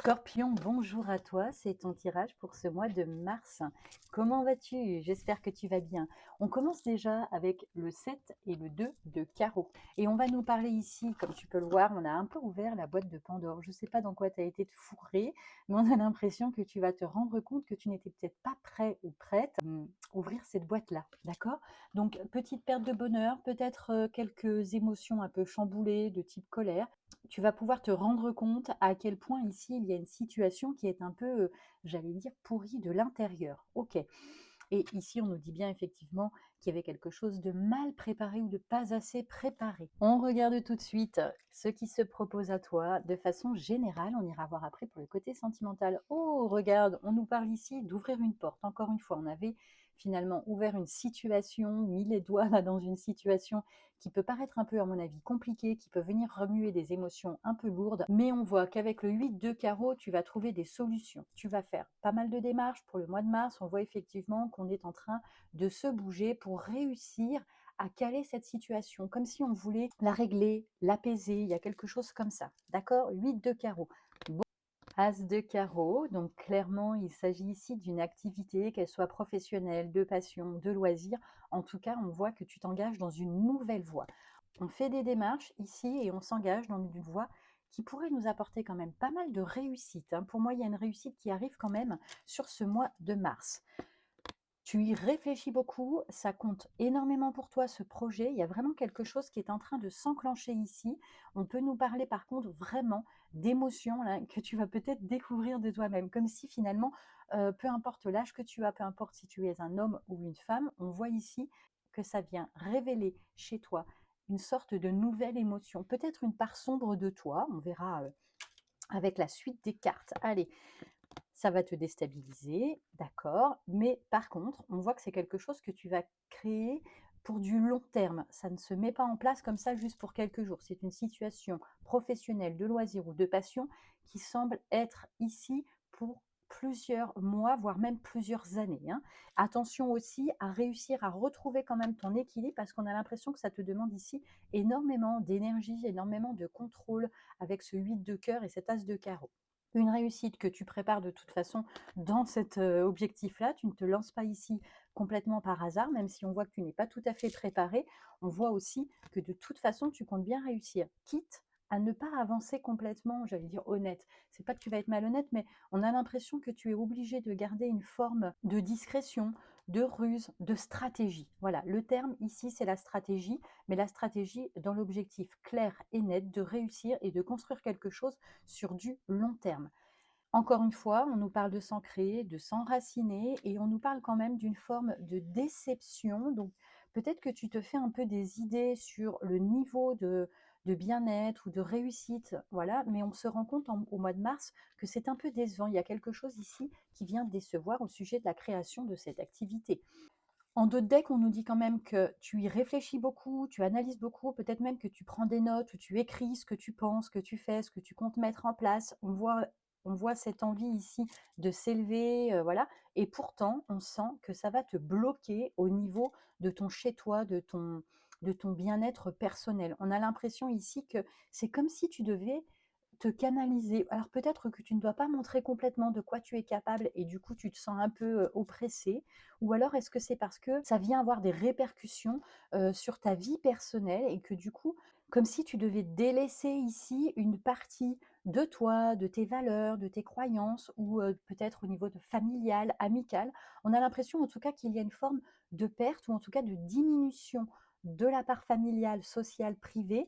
Scorpion, bonjour à toi, c'est ton tirage pour ce mois de mars. Comment vas-tu? J'espère que tu vas bien. On commence déjà avec le 7 et le 2 de carreau. Et on va nous parler ici, comme tu peux le voir, on a un peu ouvert la boîte de Pandore. Je ne sais pas dans quoi tu as été te fourrer, mais on a l'impression que tu vas te rendre compte que tu n'étais peut-être pas prêt ou prête à ouvrir cette boîte-là, d'accord? Donc, petite perte de bonheur, peut-être quelques émotions un peu chamboulées de type colère. Tu vas pouvoir te rendre compte à quel point ici il y a une situation qui est un peu, j'allais dire, pourrie de l'intérieur. Ok. Et ici, on nous dit bien effectivement qu'il y avait quelque chose de mal préparé ou de pas assez préparé. On regarde tout de suite ce qui se propose à toi de façon générale. On ira voir après pour le côté sentimental. Oh, regarde, on nous parle ici d'ouvrir une porte. Encore une fois, on avait finalement ouvert une situation, mis les doigts là dans une situation qui peut paraître un peu, à mon avis, compliquée, qui peut venir remuer des émotions un peu lourdes, mais on voit qu'avec le 8 de carreau, tu vas trouver des solutions. Tu vas faire pas mal de démarches pour le mois de mars. On voit effectivement qu'on est en train de se bouger pour réussir à caler cette situation, comme si on voulait la régler, l'apaiser. Il y a quelque chose comme ça. D'accord? 8 de carreau. As de carreau, donc clairement, il s'agit ici d'une activité, qu'elle soit professionnelle, de passion, de loisir. En tout cas, on voit que tu t'engages dans une nouvelle voie. On fait des démarches ici et on s'engage dans une voie qui pourrait nous apporter quand même pas mal de réussite, hein. Pour moi, il y a une réussite qui arrive quand même sur ce mois de mars. Tu y réfléchis beaucoup, ça compte énormément pour toi ce projet. Il y a vraiment quelque chose qui est en train de s'enclencher ici. On peut nous parler par contre vraiment d'émotions là, que tu vas peut-être découvrir de toi-même, comme si finalement, peu importe l'âge que tu as, peu importe si tu es un homme ou une femme, on voit ici que ça vient révéler chez toi une sorte de nouvelle émotion, peut-être une part sombre de toi, on verra avec la suite des cartes. Allez, ça va te déstabiliser, d'accord, mais par contre, on voit que c'est quelque chose que tu vas créer pour du long terme. Ça ne se met pas en place comme ça juste pour quelques jours. C'est une situation professionnelle, de loisir ou de passion qui semble être ici pour plusieurs mois, voire même plusieurs années, hein. Attention aussi à réussir à retrouver quand même ton équilibre parce qu'on a l'impression que ça te demande ici énormément d'énergie, énormément de contrôle avec ce 8 de cœur et cet as de carreau. Une réussite que tu prépares de toute façon dans cet objectif-là. Tu ne te lances pas ici complètement par hasard, même si on voit que tu n'es pas tout à fait préparé. On voit aussi que de toute façon, tu comptes bien réussir, quitte à ne pas avancer complètement, j'allais dire honnête. C'est pas que tu vas être malhonnête, mais on a l'impression que tu es obligé de garder une forme de discrétion, de ruse, de stratégie. Voilà, le terme ici, c'est la stratégie, mais la stratégie dans l'objectif clair et net de réussir et de construire quelque chose sur du long terme. Encore une fois, on nous parle de s'ancrer, de s'enraciner et on nous parle quand même d'une forme de déception. Donc peut-être que tu te fais un peu des idées sur le niveau de bien-être ou de réussite, voilà, mais on se rend compte au mois de mars que c'est un peu décevant. Il y a quelque chose ici qui vient décevoir au sujet de la création de cette activité. En d'autres decks, on nous dit quand même que tu y réfléchis beaucoup, tu analyses beaucoup, peut-être même que tu prends des notes ou tu écris ce que tu penses, ce que tu fais, ce que tu comptes mettre en place. On voit cette envie ici de s'élever, voilà. Et pourtant, on sent que ça va te bloquer au niveau de ton chez-toi, de ton bien-être personnel. On a l'impression ici que c'est comme si tu devais te canaliser. Alors peut-être que tu ne dois pas montrer complètement de quoi tu es capable et du coup tu te sens un peu oppressé, ou alors est-ce que c'est parce que ça vient avoir des répercussions sur ta vie personnelle et que du coup, comme si tu devais délaisser ici une partie de toi, de tes valeurs, de tes croyances, ou peut-être au niveau de familial, amical. On a l'impression en tout cas qu'il y a une forme de perte ou en tout cas de diminution de la part familiale, sociale, privée,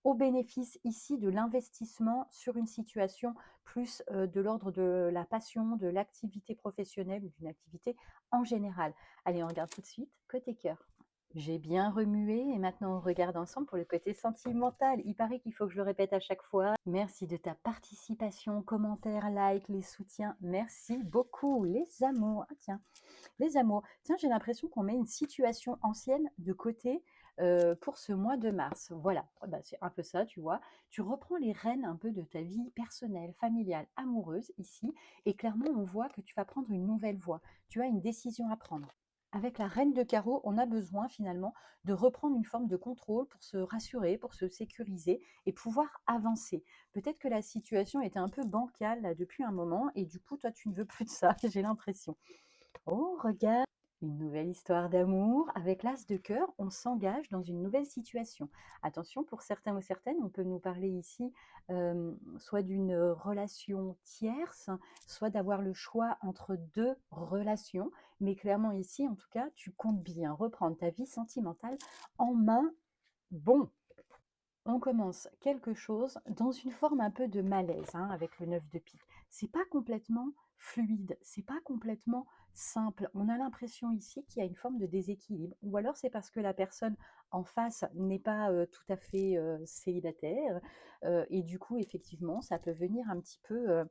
au bénéfice ici de l'investissement sur une situation plus de l'ordre de la passion, de l'activité professionnelle ou d'une activité en général. Allez, on regarde tout de suite côté cœur. J'ai bien remué et maintenant on regarde ensemble pour le côté sentimental. Il paraît qu'il faut que je le répète à chaque fois. Merci de ta participation, commentaires, likes, les soutiens. Merci beaucoup. Les amours. Ah tiens, les amours. Tiens, j'ai l'impression qu'on met une situation ancienne de côté pour ce mois de mars. Voilà, bah, c'est un peu ça, tu vois. Tu reprends les rênes un peu de ta vie personnelle, familiale, amoureuse ici, et clairement, on voit que tu vas prendre une nouvelle voie. Tu as une décision à prendre. Avec la reine de carreau, on a besoin finalement de reprendre une forme de contrôle pour se rassurer, pour se sécuriser et pouvoir avancer. Peut-être que la situation était un peu bancale là, depuis un moment et du coup, toi, tu ne veux plus de ça, j'ai l'impression. Oh, regarde, une nouvelle histoire d'amour. Avec l'as de cœur, on s'engage dans une nouvelle situation. Attention, pour certains ou certaines, on peut nous parler ici soit d'une relation tierce, soit d'avoir le choix entre deux relations. Mais clairement ici, en tout cas, tu comptes bien reprendre ta vie sentimentale en main. Bon, on commence quelque chose dans une forme un peu de malaise, hein, avec le 9 de pique. C'est pas complètement fluide, c'est pas complètement simple. On a l'impression ici qu'il y a une forme de déséquilibre. Ou alors c'est parce que la personne en face n'est pas tout à fait célibataire. Et du coup, effectivement, ça peut venir un petit peu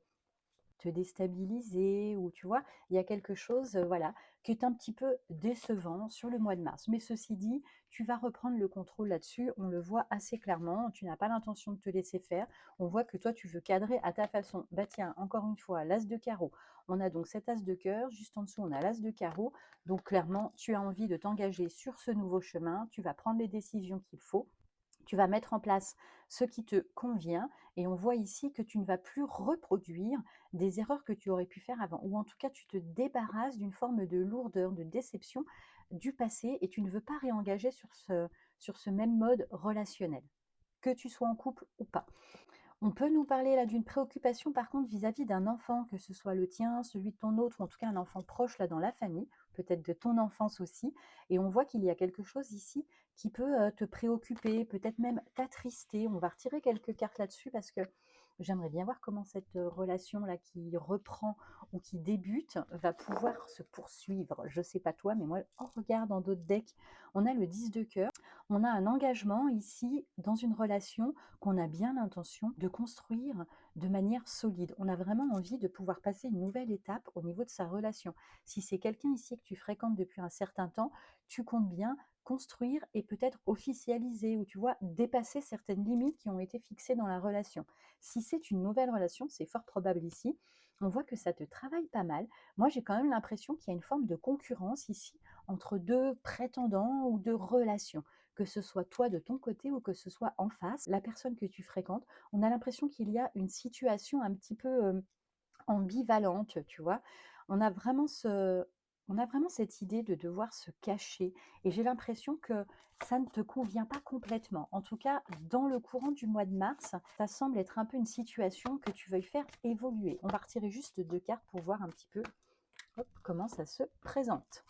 te déstabiliser ou tu vois, il y a quelque chose, voilà, qui est un petit peu décevant sur le mois de mars. Mais ceci dit, tu vas reprendre le contrôle là-dessus, on le voit assez clairement, tu n'as pas l'intention de te laisser faire, on voit que toi tu veux cadrer à ta façon. Bah tiens, encore une fois, l'as de carreau. On a donc cet as de cœur, juste en dessous on a l'as de carreau, donc clairement tu as envie de t'engager sur ce nouveau chemin, tu vas prendre les décisions qu'il faut. Tu vas mettre en place ce qui te convient et on voit ici que tu ne vas plus reproduire des erreurs que tu aurais pu faire avant ou en tout cas tu te débarrasses d'une forme de lourdeur, de déception du passé et tu ne veux pas réengager sur ce même mode relationnel, que tu sois en couple ou pas. On peut nous parler là d'une préoccupation par contre vis-à-vis d'un enfant, que ce soit le tien, celui de ton autre, ou en tout cas un enfant proche là dans la famille, peut-être de ton enfance aussi. Et on voit qu'il y a quelque chose ici qui peut te préoccuper, peut-être même t'attrister. On va retirer quelques cartes là-dessus parce que j'aimerais bien voir comment cette relation-là qui reprend ou qui débute va pouvoir se poursuivre. Je sais pas toi, mais moi, on regarde dans d'autres decks, on a le 10 de cœur. On a un engagement ici dans une relation qu'on a bien l'intention de construire de manière solide. On a vraiment envie de pouvoir passer une nouvelle étape au niveau de sa relation. Si c'est quelqu'un ici que tu fréquentes depuis un certain temps, tu comptes bien construire et peut-être officialiser ou tu vois dépasser certaines limites qui ont été fixées dans la relation. Si c'est une nouvelle relation, c'est fort probable ici. On voit que ça te travaille pas mal. Moi, j'ai quand même l'impression qu'il y a une forme de concurrence ici entre deux prétendants ou deux relations, que ce soit toi de ton côté ou que ce soit en face, la personne que tu fréquentes, on a l'impression qu'il y a une situation un petit peu ambivalente, tu vois. On a vraiment on a vraiment cette idée de devoir se cacher et j'ai l'impression que ça ne te convient pas complètement. En tout cas, dans le courant du mois de mars, ça semble être un peu une situation que tu veuilles faire évoluer. On va retirer juste deux cartes pour voir un petit peu hop, comment ça se présente.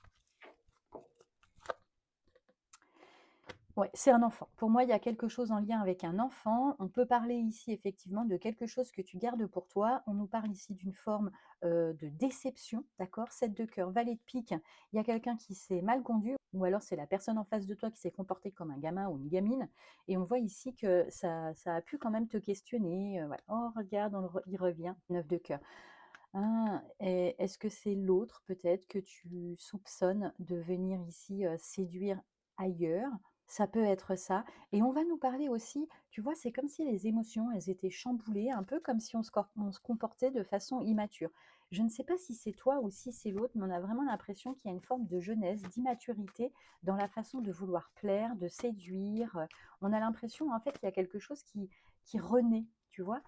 Ouais, c'est un enfant. Pour moi, il y a quelque chose en lien avec un enfant. On peut parler ici effectivement de quelque chose que tu gardes pour toi. On nous parle ici d'une forme de déception, d'accord? 7 de cœur, valet de pique. Il y a quelqu'un qui s'est mal conduit ou alors c'est la personne en face de toi qui s'est comportée comme un gamin ou une gamine. Et on voit ici que ça a pu quand même te questionner. Ouais. Oh, regarde, il revient. 9 de cœur. Ah, et est-ce que c'est l'autre peut-être que tu soupçonnes de venir ici séduire ailleurs? Ça peut être ça. Et on va nous parler aussi, tu vois, c'est comme si les émotions, elles étaient chamboulées, un peu comme si on se comportait de façon immature. Je ne sais pas si c'est toi ou si c'est l'autre, mais on a vraiment l'impression qu'il y a une forme de jeunesse, d'immaturité dans la façon de vouloir plaire, de séduire. On a l'impression en fait qu'il y a quelque chose qui renaît, tu vois.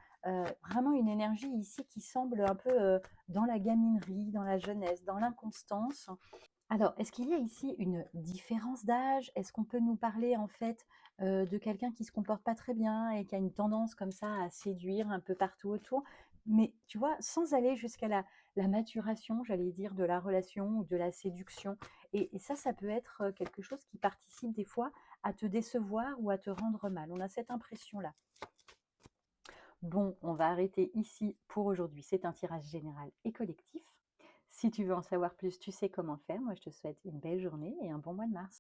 Vraiment une énergie ici qui semble un peu dans la gaminerie, dans la jeunesse, dans l'inconstance. Alors, est-ce qu'il y a ici une différence d'âge? Est-ce qu'on peut nous parler en fait de quelqu'un qui se comporte pas très bien et qui a une tendance comme ça à séduire un peu partout autour? Mais tu vois, sans aller jusqu'à la maturation, j'allais dire, de la relation ou de la séduction. Et ça peut être quelque chose qui participe des fois à te décevoir ou à te rendre mal. On a cette impression-là. Bon, on va arrêter ici pour aujourd'hui. C'est un tirage général et collectif. Si tu veux en savoir plus, tu sais comment faire. Moi, je te souhaite une belle journée et un bon mois de mars.